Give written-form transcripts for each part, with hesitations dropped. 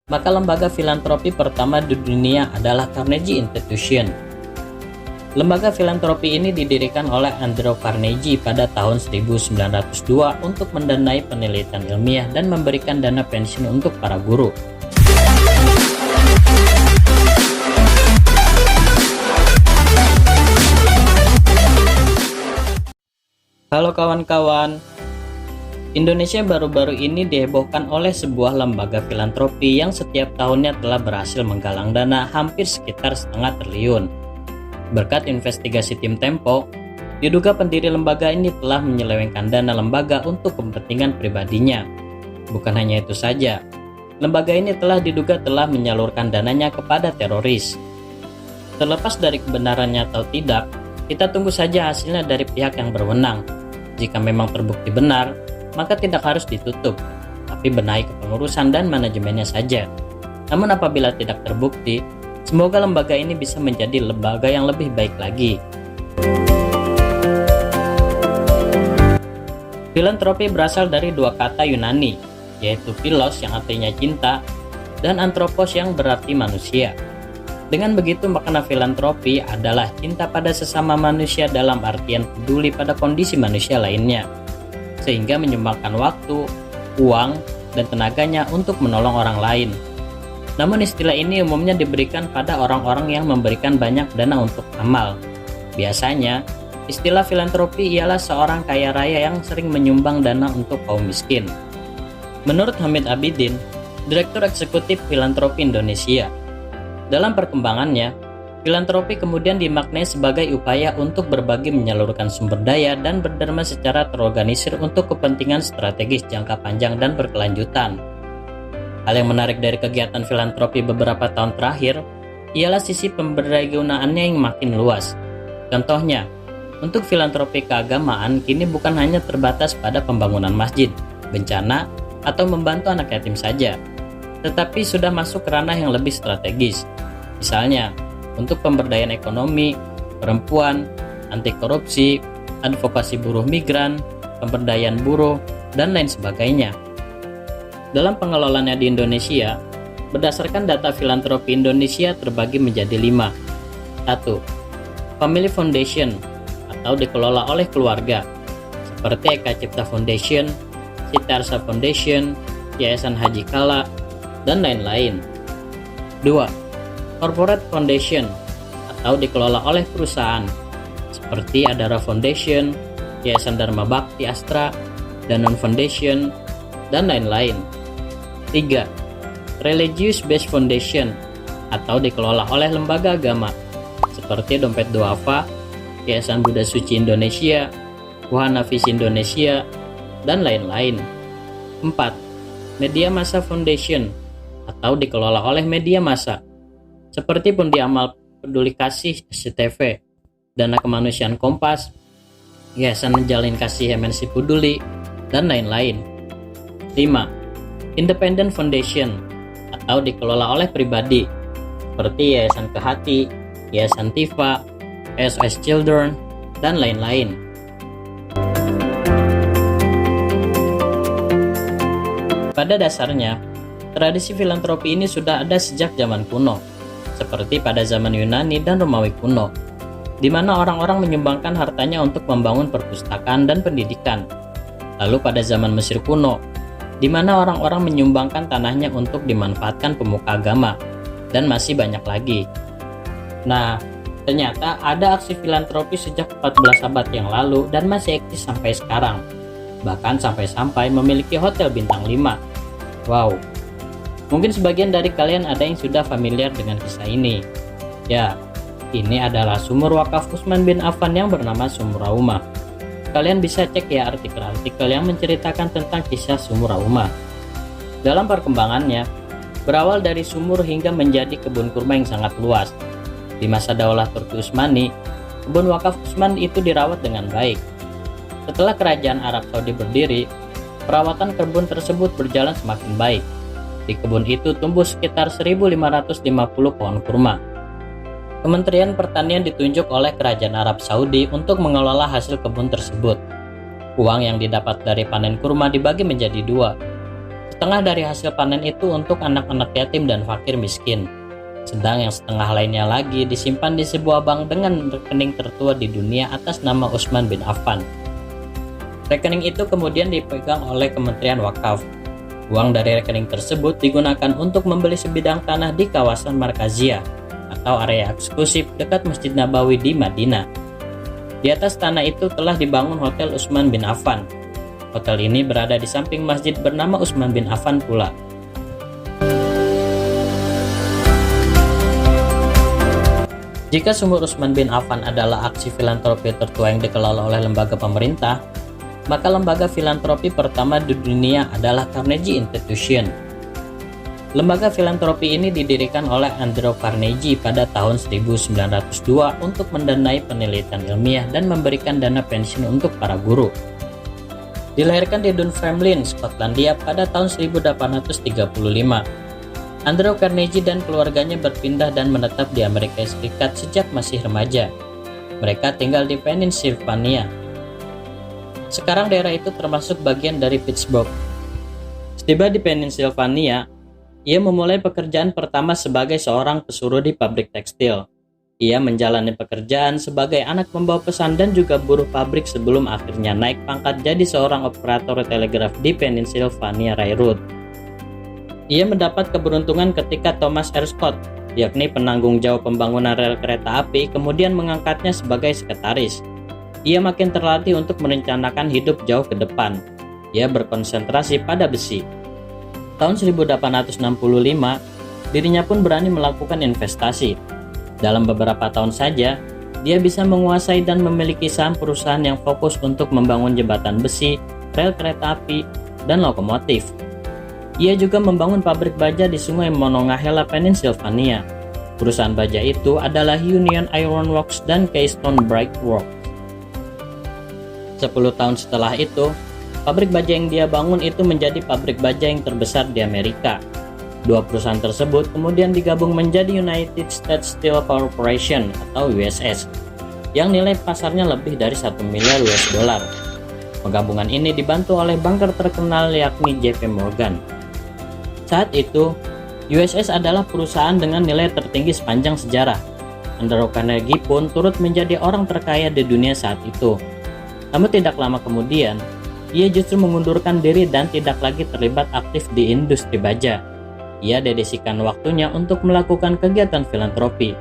maka lembaga filantropi pertama di dunia adalah Carnegie Institution. Lembaga filantropi ini didirikan oleh Andrew Carnegie pada tahun 1902 untuk mendanai penelitian ilmiah dan memberikan dana pensiun untuk para guru. Halo kawan-kawan, Indonesia baru-baru ini dihebohkan oleh sebuah lembaga filantropi yang setiap tahunnya telah berhasil menggalang dana hampir sekitar setengah triliun. Berkat investigasi tim Tempo, diduga pendiri lembaga ini telah menyelewengkan dana lembaga untuk kepentingan pribadinya. Bukan hanya itu saja, lembaga ini diduga telah menyalurkan dananya kepada teroris. Terlepas dari kebenarannya atau tidak, kita tunggu saja hasilnya dari pihak yang berwenang. Jika memang terbukti benar, maka tidak harus ditutup, tapi benahi kepengurusan dan manajemennya saja. Namun apabila tidak terbukti, semoga lembaga ini bisa menjadi lembaga yang lebih baik lagi. Filantropi berasal dari dua kata Yunani, yaitu philos yang artinya cinta, dan anthropos yang berarti manusia. Dengan begitu, makna filantropi adalah cinta pada sesama manusia dalam artian peduli pada kondisi manusia lainnya, sehingga menyumbangkan waktu, uang, dan tenaganya untuk menolong orang lain. Namun istilah ini umumnya diberikan pada orang-orang yang memberikan banyak dana untuk amal. Biasanya, istilah filantropi ialah seorang kaya raya yang sering menyumbang dana untuk kaum miskin. Menurut Hamid Abidin, Direktur Eksekutif Filantropi Indonesia, dalam perkembangannya, filantropi kemudian dimaknai sebagai upaya untuk berbagi menyalurkan sumber daya dan berderma secara terorganisir untuk kepentingan strategis jangka panjang dan berkelanjutan. Hal yang menarik dari kegiatan filantropi beberapa tahun terakhir ialah sisi pemberdayagunaannya yang makin luas. Contohnya, untuk filantropi keagamaan kini bukan hanya terbatas pada pembangunan masjid, bencana, atau membantu anak yatim saja, tetapi sudah masuk ke ranah yang lebih strategis. Misalnya, untuk pemberdayaan ekonomi, perempuan, anti korupsi, advokasi buruh migran, pemberdayaan buruh, dan lain sebagainya. Dalam pengelolaannya di Indonesia, berdasarkan data filantropi Indonesia terbagi menjadi 5. 1. Family Foundation atau dikelola oleh keluarga, seperti Eka Cipta Foundation, Citarsa Foundation, Yayasan Haji Kala, dan lain-lain. 2. Corporate Foundation atau dikelola oleh perusahaan, seperti Adara Foundation, Yayasan Dharma Bakti Astra, Danone Foundation, dan lain-lain. 3. Religious Based Foundation atau dikelola oleh lembaga agama, seperti Dompet Duafa, Yayasan Buddha Suci Indonesia, Wahana-Vis Indonesia, dan lain-lain. 4. Media Massa Foundation atau dikelola oleh media massa, seperti Pundi Amal Peduli Kasih SCTV, Dana Kemanusiaan Kompas, Yayasan Menjalin Kasih MNC Peduli, dan lain-lain. 5. Independent Foundation atau dikelola oleh pribadi, seperti Yayasan Kehati, Yayasan Tifa, SOS Children, dan lain-lain. Pada dasarnya, tradisi filantropi ini sudah ada sejak zaman kuno, seperti pada zaman Yunani dan Romawi kuno, di mana orang-orang menyumbangkan hartanya untuk membangun perpustakaan dan pendidikan. Lalu pada zaman Mesir kuno, di mana orang-orang menyumbangkan tanahnya untuk dimanfaatkan pemuka agama, dan masih banyak lagi. Nah, ternyata ada aksi filantropi sejak 14 abad yang lalu dan masih eksis sampai sekarang, bahkan sampai-sampai memiliki hotel bintang 5. Wow! Mungkin sebagian dari kalian ada yang sudah familiar dengan kisah ini. Ya, ini adalah sumur wakaf Utsman bin Affan yang bernama Sumur Raumah. Kalian bisa cek ya artikel-artikel yang menceritakan tentang kisah Sumur Raumah. Dalam perkembangannya, berawal dari sumur hingga menjadi kebun kurma yang sangat luas. Di masa Daulah Turki Utsmani, kebun wakaf Utsman itu dirawat dengan baik. Setelah kerajaan Arab Saudi berdiri, perawatan kebun tersebut berjalan semakin baik. Di kebun itu tumbuh sekitar 1.550 pohon kurma. Kementerian Pertanian ditunjuk oleh Kerajaan Arab Saudi untuk mengelola hasil kebun tersebut. Uang yang didapat dari panen kurma dibagi menjadi 2. Setengah dari hasil panen itu untuk anak-anak yatim dan fakir miskin, sedang yang setengah lainnya lagi disimpan di sebuah bank dengan rekening tertua di dunia atas nama Utsman bin Affan. Rekening itu kemudian dipegang oleh Kementerian Wakaf. Uang dari rekening tersebut digunakan untuk membeli sebidang tanah di kawasan Markaziyah atau area eksklusif dekat Masjid Nabawi di Madinah. Di atas tanah itu telah dibangun Hotel Utsman bin Affan. Hotel ini berada di samping masjid bernama Utsman bin Affan pula. Jika sumur Utsman bin Affan adalah aksi filantropi tertua yang dikelola oleh lembaga pemerintah, maka lembaga filantropi pertama di dunia adalah Carnegie Institution. Lembaga filantropi ini didirikan oleh Andrew Carnegie pada tahun 1902 untuk mendanai penelitian ilmiah dan memberikan dana pensiun untuk para guru. Dilahirkan di Dunfermline, Skotlandia pada tahun 1835. Andrew Carnegie dan keluarganya berpindah dan menetap di Amerika Serikat sejak masih remaja. Mereka tinggal di Pennsylvania. Sekarang daerah itu termasuk bagian dari Pittsburgh. Setiba di Pennsylvania, ia memulai pekerjaan pertama sebagai seorang pesuruh di pabrik tekstil. Ia menjalani pekerjaan sebagai anak pembawa pesan dan juga buruh pabrik sebelum akhirnya naik pangkat jadi seorang operator telegraf di Pennsylvania Railroad. Ia mendapat keberuntungan ketika Thomas R. Scott, yakni penanggung jawab pembangunan rel kereta api, kemudian mengangkatnya sebagai sekretaris. Ia makin terlatih untuk merencanakan hidup jauh ke depan. Ia berkonsentrasi pada besi. Tahun 1865, dirinya pun berani melakukan investasi. Dalam beberapa tahun saja, dia bisa menguasai dan memiliki saham perusahaan yang fokus untuk membangun jembatan besi, rel kereta api, dan lokomotif. Ia juga membangun pabrik baja di Sungai Monongahela, Pennsylvania. Perusahaan baja itu adalah Union Iron Works dan Keystone Brick Works. 10 tahun setelah itu, pabrik baja yang dia bangun itu menjadi pabrik baja yang terbesar di Amerika. Dua perusahaan tersebut kemudian digabung menjadi United States Steel Corporation atau USS, yang nilai pasarnya lebih dari 1 miliar US dollar. Penggabungan ini dibantu oleh banker terkenal yakni JP Morgan. Saat itu, USS adalah perusahaan dengan nilai tertinggi sepanjang sejarah. Andrew Carnegie pun turut menjadi orang terkaya di dunia saat itu. Namun tidak lama kemudian, ia justru mengundurkan diri dan tidak lagi terlibat aktif di industri baja. Ia dedikasikan waktunya untuk melakukan kegiatan filantropi.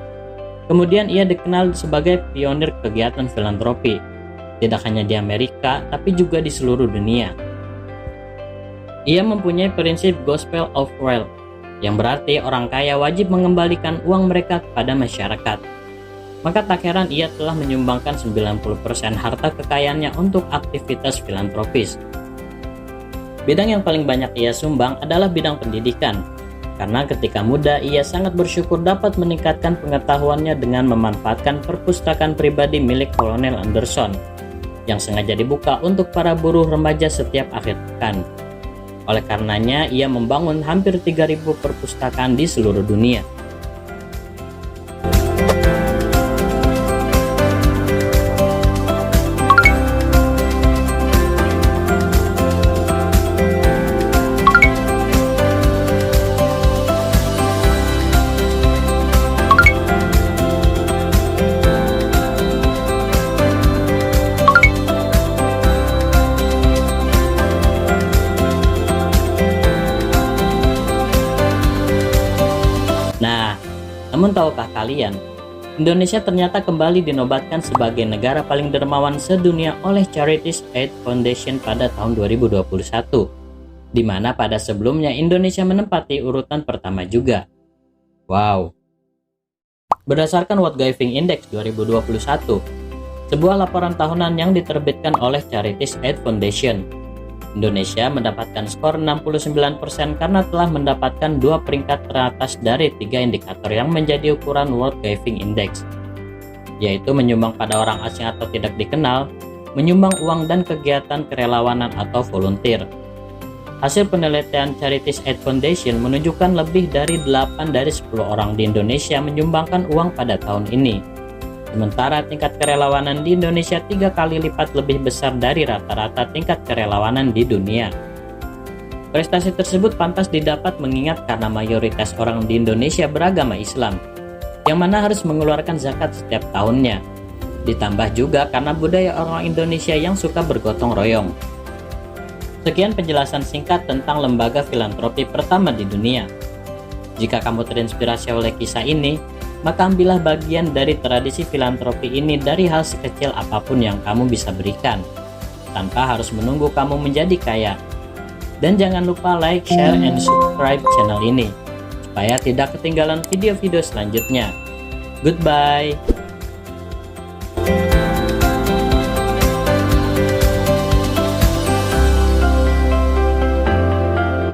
Kemudian ia dikenal sebagai pionir kegiatan filantropi, tidak hanya di Amerika, tapi juga di seluruh dunia. Ia mempunyai prinsip Gospel of Wealth, yang berarti orang kaya wajib mengembalikan uang mereka kepada masyarakat. Maka tak heran ia telah menyumbangkan 90% harta kekayaannya untuk aktivitas filantropis. Bidang yang paling banyak ia sumbang adalah bidang pendidikan. Karena ketika muda ia sangat bersyukur dapat meningkatkan pengetahuannya dengan memanfaatkan perpustakaan pribadi milik Kolonel Anderson yang sengaja dibuka untuk para buruh remaja setiap akhir pekan. Oleh karenanya ia membangun hampir 3.000 perpustakaan di seluruh dunia. Namun tahukah kalian, Indonesia ternyata kembali dinobatkan sebagai negara paling dermawan sedunia oleh Charities Aid Foundation pada tahun 2021, di mana pada sebelumnya Indonesia menempati urutan pertama juga. Wow. Berdasarkan World Giving Index 2021, sebuah laporan tahunan yang diterbitkan oleh Charities Aid Foundation, Indonesia mendapatkan skor 69% karena telah mendapatkan 2 peringkat teratas dari 3 indikator yang menjadi ukuran World Giving Index, yaitu menyumbang pada orang asing atau tidak dikenal, menyumbang uang dan kegiatan kerelawanan atau volunteer. Hasil penelitian Charities Aid Foundation menunjukkan lebih dari 8 dari 10 orang di Indonesia menyumbangkan uang pada tahun ini. Sementara tingkat kerelawanan di Indonesia 3 kali lipat lebih besar dari rata-rata tingkat kerelawanan di dunia. Prestasi tersebut pantas didapat mengingat karena mayoritas orang di Indonesia beragama Islam, yang mana harus mengeluarkan zakat setiap tahunnya. Ditambah juga karena budaya orang Indonesia yang suka bergotong royong. Sekian penjelasan singkat tentang lembaga filantropi pertama di dunia. Jika kamu terinspirasi oleh kisah ini, maka ambillah bagian dari tradisi filantropi ini dari hal sekecil apapun yang kamu bisa berikan, tanpa harus menunggu kamu menjadi kaya. Dan jangan lupa like, share, and subscribe channel ini, supaya tidak ketinggalan video-video selanjutnya. Goodbye!